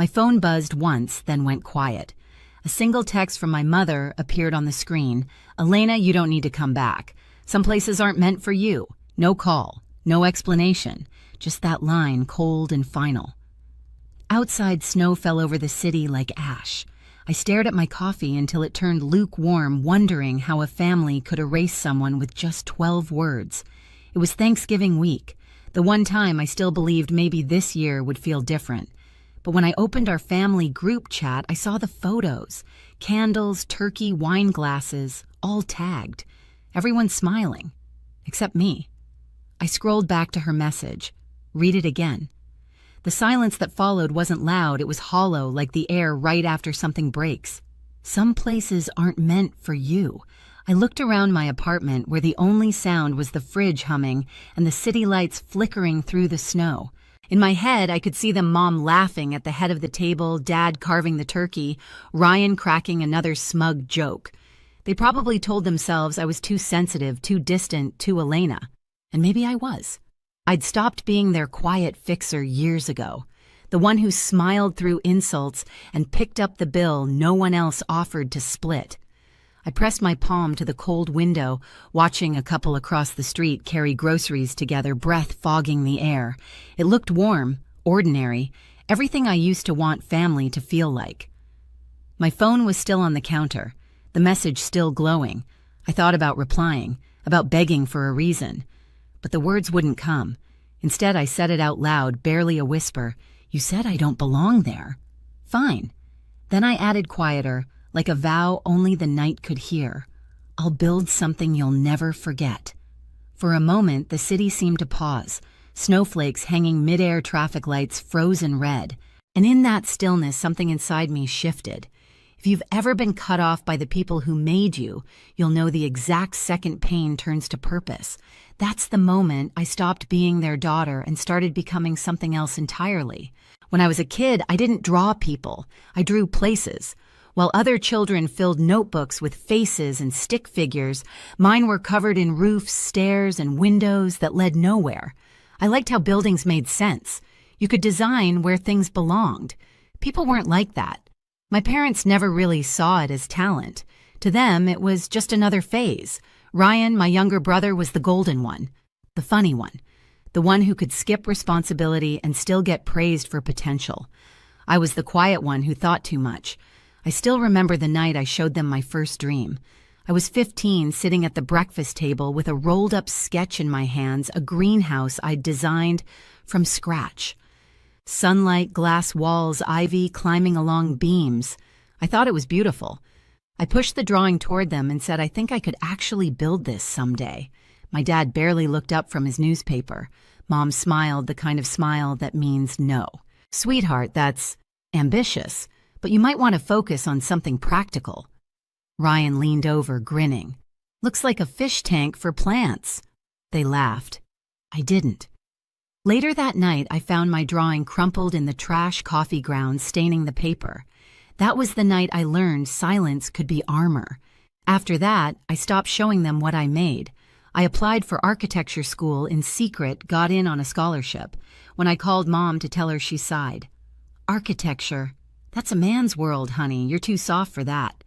My phone buzzed once, then went quiet. A single text from my mother appeared on the screen. "Elena, you don't need to come back. Some places aren't meant for you. No call, no explanation. Just that line, cold and final." Outside, snow fell over the city like ash. I stared at my coffee until it turned lukewarm, wondering how a family could erase someone with just 12 words. It was Thanksgiving week, the one time I still believed maybe this year would feel different. But when I opened our family group chat, I saw the photos. Candles, turkey, wine glasses, all tagged. Everyone smiling. Except me. I scrolled back to her message. Read it again. The silence that followed wasn't loud, it was hollow, like the air right after something breaks. "Some places aren't meant for you." I looked around my apartment where the only sound was the fridge humming and the city lights flickering through the snow. In my head, I could see them, Mom laughing at the head of the table, Dad carving the turkey, Ryan cracking another smug joke. They probably told themselves I was too sensitive, too distant, too Elena. And maybe I was. I'd stopped being their quiet fixer years ago, the one who smiled through insults and picked up the bill no one else offered to split. I pressed my palm to the cold window, watching a couple across the street carry groceries together, breath fogging the air. It looked warm, ordinary, everything I used to want family to feel like. My phone was still on the counter, the message still glowing. I thought about replying, about begging for a reason. But the words wouldn't come. Instead, I said it out loud, barely a whisper. "You said I don't belong there." "Fine." Then I added quieter, like a vow only the night could hear. "I'll build something you'll never forget." For a moment, the city seemed to pause, snowflakes hanging mid-air, traffic lights frozen red. And in that stillness, something inside me shifted. If you've ever been cut off by the people who made you, you'll know the exact second pain turns to purpose. That's the moment I stopped being their daughter and started becoming something else entirely. When I was a kid, I didn't draw people. I drew places. While other children filled notebooks with faces and stick figures, mine were covered in roofs, stairs, and windows that led nowhere. I liked how buildings made sense. You could design where things belonged. People weren't like that. My parents never really saw it as talent. To them, it was just another phase. Ryan, my younger brother, was the golden one, the funny one, the one who could skip responsibility and still get praised for potential. I was the quiet one who thought too much. I still remember the night I showed them my first dream. I was 15, sitting at the breakfast table with a rolled-up sketch in my hands, a greenhouse I'd designed from scratch. Sunlight, glass walls, ivy climbing along beams. I thought it was beautiful. I pushed the drawing toward them and said, "I think I could actually build this someday." My dad barely looked up from his newspaper. Mom smiled, the kind of smile that means no. "Sweetheart, that's ambitious, but you might want to focus on something practical." Ryan leaned over, grinning. "Looks like a fish tank for plants." They laughed. I didn't. Later that night, I found my drawing crumpled in the trash coffee grounds, staining the paper. That was the night I learned silence could be armor. After that, I stopped showing them what I made. I applied for architecture school in secret, got in on a scholarship. When I called Mom to tell her, she sighed. "Architecture? That's a man's world, honey. You're too soft for that."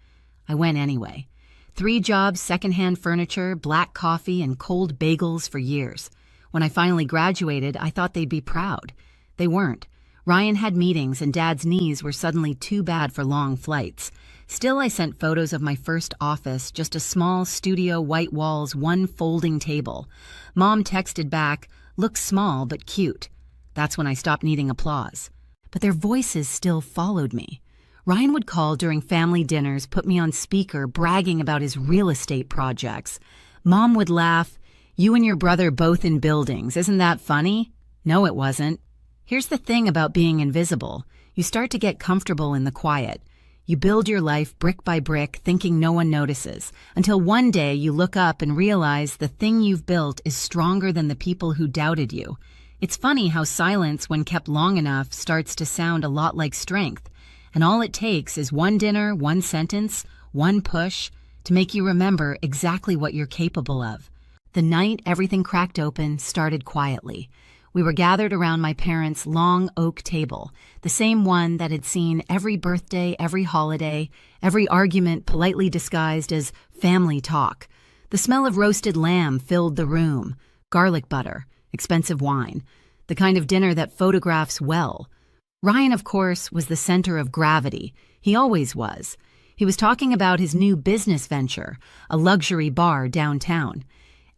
I went anyway. 3 jobs, secondhand furniture, black coffee, and cold bagels for years. When I finally graduated, I thought they'd be proud. They weren't. Ryan had meetings, and Dad's knees were suddenly too bad for long flights. Still, I sent photos of my first office, just a small studio, white walls, 1 folding table. Mom texted back, "Looks small but cute." That's when I stopped needing applause. But their voices still followed me. Ryan would call during family dinners, put me on speaker, bragging about his real estate projects. Mom would laugh, "You and your brother both in buildings. Isn't that funny?" No, it wasn't. Here's the thing about being invisible. You start to get comfortable in the quiet. You build your life brick by brick, thinking no one notices, until one day you look up and realize the thing you've built is stronger than the people who doubted you. It's funny how silence, when kept long enough, starts to sound a lot like strength. And all it takes is 1 dinner, 1 sentence, 1 push to make you remember exactly what you're capable of. The night everything cracked open started quietly. We were gathered around my parents' long oak table, the same one that had seen every birthday, every holiday, every argument politely disguised as family talk. The smell of roasted lamb filled the room, garlic butter, expensive wine, the kind of dinner that photographs well. Ryan, of course, was the center of gravity. He always was. He was talking about his new business venture, a luxury bar downtown.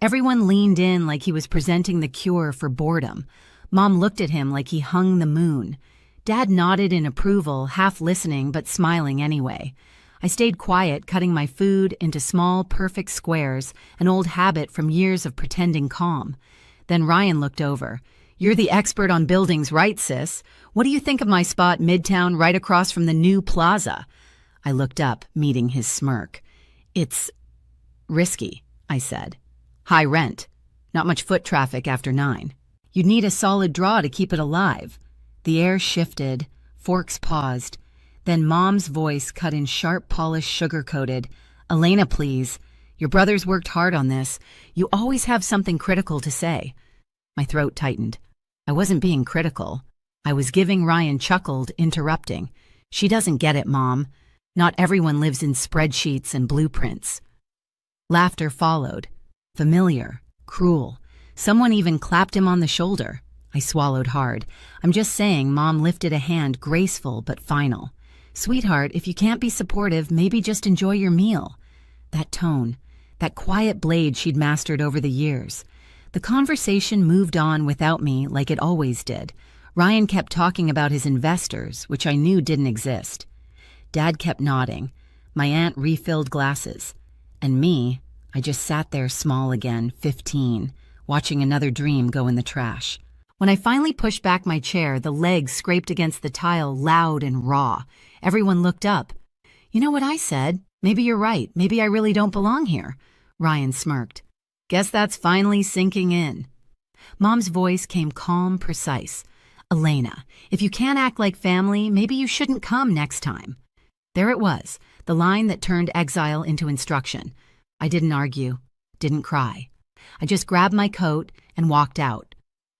Everyone leaned in like he was presenting the cure for boredom. Mom looked at him like he hung the moon. Dad nodded in approval, half listening but smiling anyway. I stayed quiet, cutting my food into small, perfect squares, an old habit from years of pretending calm. Then Ryan looked over. "You're the expert on buildings, right, sis? What do you think of my spot midtown right across from the new plaza?" I looked up, meeting his smirk. "It's risky," I said. "High rent. Not much foot traffic after 9. You'd need a solid draw to keep it alive." The air shifted, forks paused. Then Mom's voice cut in sharp, polished, sugar-coated. "Elena, please. Your brother's worked hard on this. You always have something critical to say." My throat tightened. I wasn't being critical. I was giving. Ryan chuckled, interrupting. "She doesn't get it, Mom. Not everyone lives in spreadsheets and blueprints." Laughter followed. Familiar, cruel. Someone even clapped him on the shoulder. I swallowed hard. "I'm just saying," Mom lifted a hand, graceful but final. "Sweetheart, if you can't be supportive, maybe just enjoy your meal." That tone, that quiet blade she'd mastered over the years. The conversation moved on without me like it always did. Ryan kept talking about his investors, which I knew didn't exist. Dad kept nodding. My aunt refilled glasses. And me, I just sat there small again, 15, watching another dream go in the trash. When I finally pushed back my chair, the legs scraped against the tile loud and raw. Everyone looked up. "You know what I said? Maybe you're right. Maybe I really don't belong here." Ryan smirked. "Guess that's finally sinking in." Mom's voice came calm, precise. "Elena, if you can't act like family, maybe you shouldn't come next time." There it was, the line that turned exile into instruction. I didn't argue, didn't cry. I just grabbed my coat and walked out,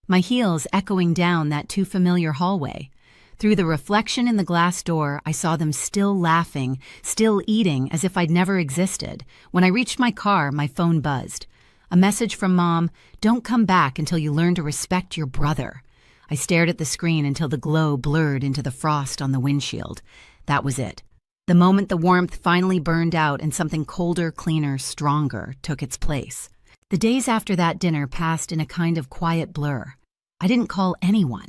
my heels echoing down that too familiar hallway. Through the reflection in the glass door, I saw them still laughing, still eating as if I'd never existed. When I reached my car, my phone buzzed. A message from Mom, "Don't come back until you learn to respect your brother." I stared at the screen until the glow blurred into the frost on the windshield. That was it. The moment the warmth finally burned out and something colder, cleaner, stronger took its place. The days after that dinner passed in a kind of quiet blur. I didn't call anyone.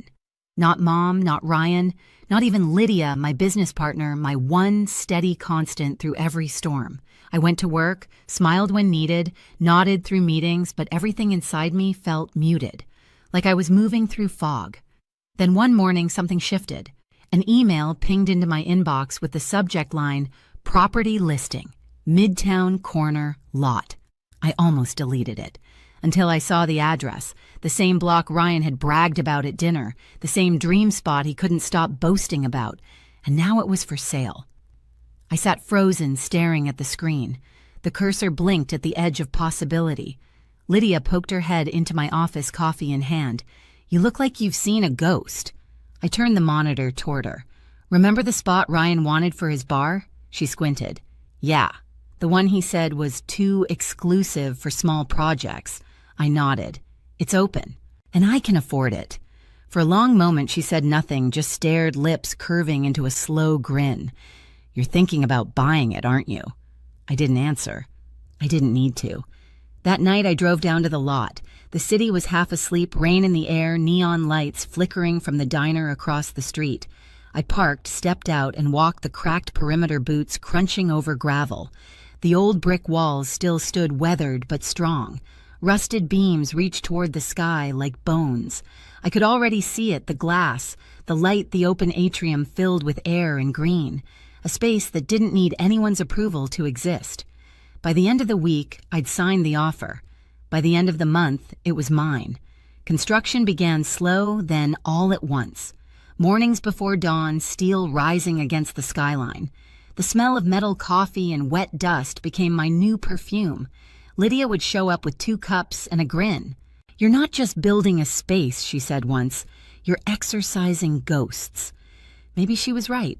Not Mom, not Ryan, not even Lydia, my business partner, my one steady constant through every storm. I went to work, smiled when needed, nodded through meetings, but everything inside me felt muted, like I was moving through fog. Then one morning something shifted. An email pinged into my inbox with the subject line, "Property listing, Midtown Corner Lot." I almost deleted it, until I saw the address, the same block Ryan had bragged about at dinner, the same dream spot he couldn't stop boasting about, and now it was for sale. I sat frozen, staring at the screen. The cursor blinked at the edge of possibility. Lydia poked her head into my office, coffee in hand. "You look like you've seen a ghost." I turned the monitor toward her. "Remember the spot Ryan wanted for his bar?" She squinted. "Yeah, the one he said was too exclusive for small projects." I nodded. "It's open, and I can afford it." For a long moment she said nothing, just stared, lips curving into a slow grin. "You're thinking about buying it, aren't you?" I didn't answer. I didn't need to. That night I drove down to the lot. The city was half asleep, rain in the air, neon lights flickering from the diner across the street. I parked, stepped out, and walked the cracked perimeter boots crunching over gravel. The old brick walls still stood weathered but strong. Rusted beams reached toward the sky like bones. I could already see it, the glass, the light, the open atrium filled with air and green, a space that didn't need anyone's approval to exist. By the end of the week, I'd signed the offer. By the end of the month, it was mine. Construction began slow, then all at once. Mornings before dawn, steel rising against the skyline. The smell of metal coffee and wet dust became my new perfume. Lydia would show up with 2 cups and a grin. "You're not just building a space," she said once. "You're exorcising ghosts." Maybe she was right.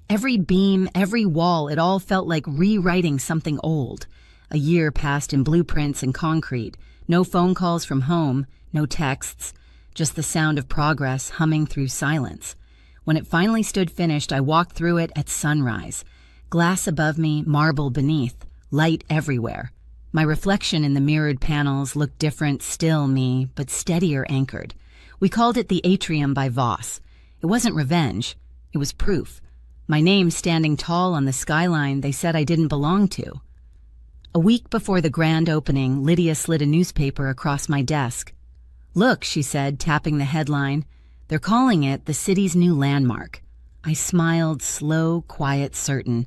Every beam, every wall, it all felt like rewriting something old. A year passed in blueprints and concrete. No phone calls from home, no texts, just the sound of progress humming through silence. When it finally stood finished, I walked through it at sunrise. Glass above me, marble beneath, light everywhere. My reflection in the mirrored panels looked different, still me, but steadier anchored. We called it the Atrium by Voss. It wasn't revenge, it was proof. My name standing tall on the skyline they said I didn't belong to. A week before the grand opening, Lydia slid a newspaper across my desk. "Look," she said, tapping the headline. "They're calling it the city's new landmark." I smiled, slow, quiet, certain.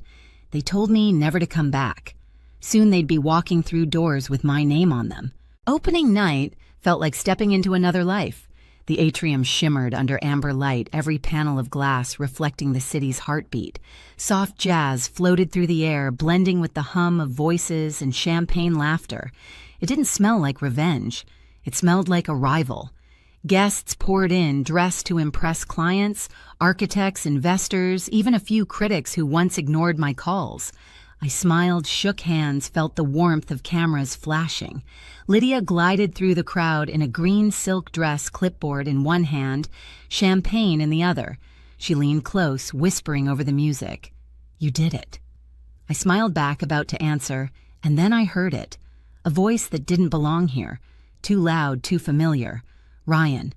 They told me never to come back. Soon they'd be walking through doors with my name on them. Opening night felt like stepping into another life. The atrium shimmered under amber light, every panel of glass reflecting the city's heartbeat. Soft jazz floated through the air, blending with the hum of voices and champagne laughter. It didn't smell like revenge. It smelled like arrival. Guests poured in, dressed to impress clients, architects, investors, even a few critics who once ignored my calls. I smiled, shook hands, felt the warmth of cameras flashing. Lydia glided through the crowd in a green silk dress, clipboard in one hand, champagne in the other. She leaned close, whispering over the music. "You did it." I smiled back, about to answer, and then I heard it. A voice that didn't belong here. Too loud, too familiar. "Ryan."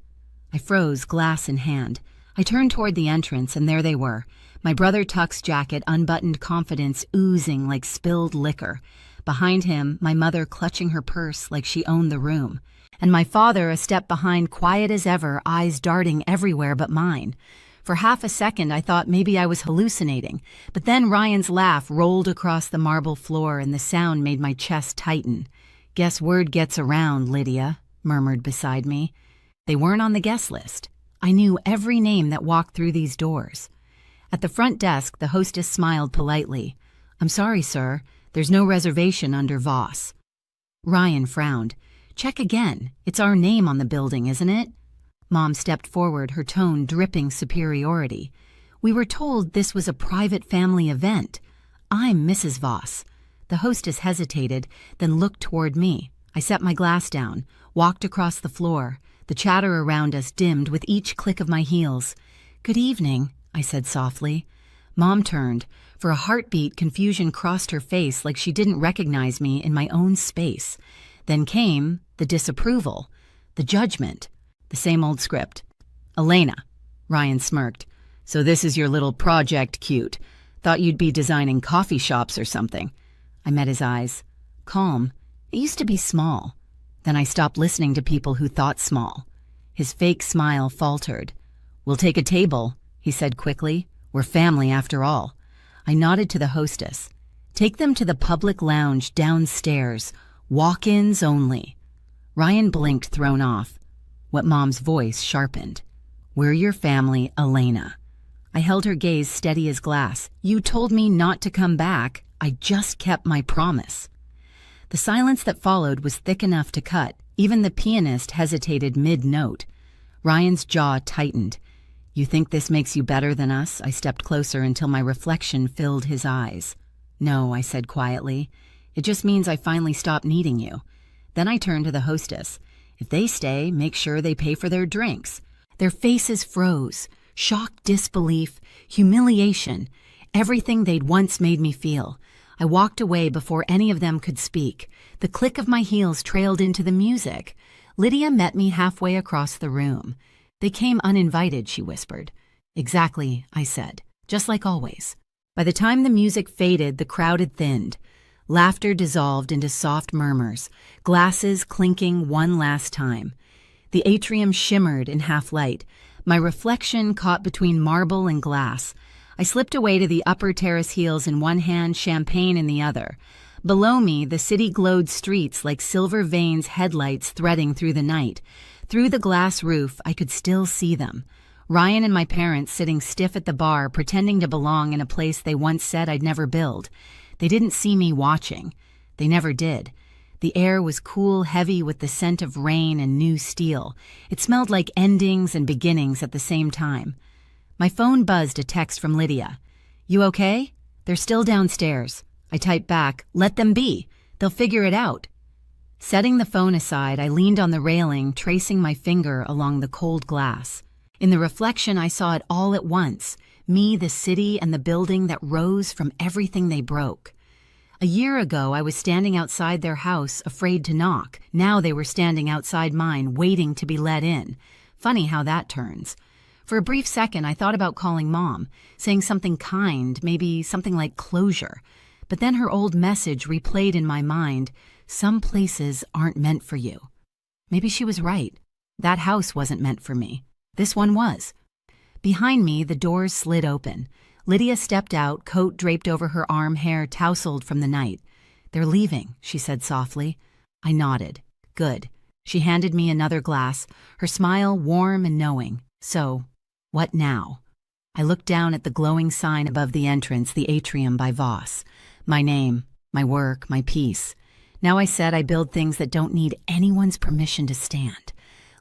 I froze, glass in hand. I turned toward the entrance, and there they were. My brother Tuck's jacket, unbuttoned, confidence oozing like spilled liquor. Behind him, my mother clutching her purse like she owned the room. And my father a step behind, quiet as ever, eyes darting everywhere but mine. For half a second, I thought maybe I was hallucinating. But then Ryan's laugh rolled across the marble floor, and the sound made my chest tighten. "Guess word gets around, Lydia," murmured beside me. They weren't on the guest list. I knew every name that walked through these doors. At the front desk, the hostess smiled politely. "I'm sorry, sir. There's no reservation under Voss." Ryan frowned. "Check again. It's our name on the building, isn't it?" Mom stepped forward, her tone dripping superiority. "We were told this was a private family event. I'm Mrs. Voss." The hostess hesitated, then looked toward me. I set my glass down, walked across the floor. The chatter around us dimmed with each click of my heels. "Good evening," I said softly. Mom turned. For a heartbeat, confusion crossed her face like she didn't recognize me in my own space. Then came the disapproval, the judgment, the same old script. "Elena," Ryan smirked. "So this is your little project, cute. Thought you'd be designing coffee shops or something." I met his eyes. Calm. It used to be small. Then I stopped listening to people who thought small. His fake smile faltered. "We'll take a table," he said quickly. "We're family after all." I nodded to the hostess. "Take them to the public lounge downstairs. Walk-ins only." Ryan blinked, thrown off. What Mom's voice sharpened. "We're your family, Elena." I held her gaze steady as glass. "You told me not to come back. I just kept my promise." The silence that followed was thick enough to cut. Even the pianist hesitated mid-note. Ryan's jaw tightened. "You think this makes you better than us?" I stepped closer until my reflection filled his eyes. "No," I said quietly. "It just means I finally stopped needing you." Then I turned to the hostess. "If they stay, make sure they pay for their drinks." Their faces froze. Shock, disbelief, humiliation. Everything they'd once made me feel. I walked away before any of them could speak. The click of my heels trailed into the music. Lydia met me halfway across the room. "They came uninvited," she whispered. "Exactly," I said, just like always. By the time the music faded, the crowd had thinned. Laughter dissolved into soft murmurs, glasses clinking one last time. The atrium shimmered in half-light. My reflection caught between marble and glass. I slipped away to the upper terrace, heels in one hand, champagne in the other. Below me, the city glowed streets like silver veins, headlights threading through the night. Through the glass roof, I could still see them. Ryan and my parents sitting stiff at the bar, pretending to belong in a place they once said I'd never build. They didn't see me watching. They never did. The air was cool, heavy with the scent of rain and new steel. It smelled like endings and beginnings at the same time. My phone buzzed a text from Lydia. "You okay?" "They're still downstairs." I typed back, "Let them be. They'll figure it out." Setting the phone aside, I leaned on the railing, tracing my finger along the cold glass. In the reflection, I saw it all at once. Me, the city, and the building that rose from everything they broke. A year ago, I was standing outside their house, afraid to knock. Now they were standing outside mine, waiting to be let in. Funny how that turns. For a brief second, I thought about calling Mom, saying something kind, maybe something like closure. But then her old message replayed in my mind, "Some places aren't meant for you." Maybe she was right. That house wasn't meant for me. This one was. Behind me, the doors slid open. Lydia stepped out, coat draped over her arm, hair tousled from the night. "They're leaving," she said softly. I nodded. "Good." She handed me another glass, her smile warm and knowing. "So, what now?" I looked down at the glowing sign above the entrance, the atrium by Voss. My name, my work, my peace. Now I said I build things that don't need anyone's permission to stand.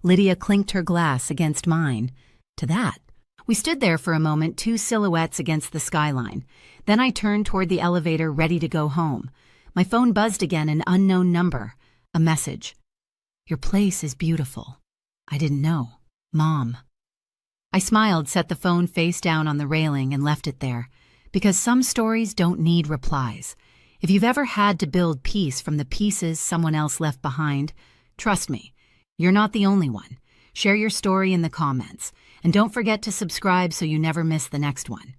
Lydia clinked her glass against mine. To that. We stood there for a moment, two silhouettes against the skyline. Then I turned toward the elevator, ready to go home. My phone buzzed again, an unknown number. A message. "Your place is beautiful." I didn't know. Mom. I smiled, set the phone face down on the railing, and left it there. Because some stories don't need replies. If you've ever had to build peace from the pieces someone else left behind, trust me, you're not the only one. Share your story in the comments. And don't forget to subscribe so you never miss the next one.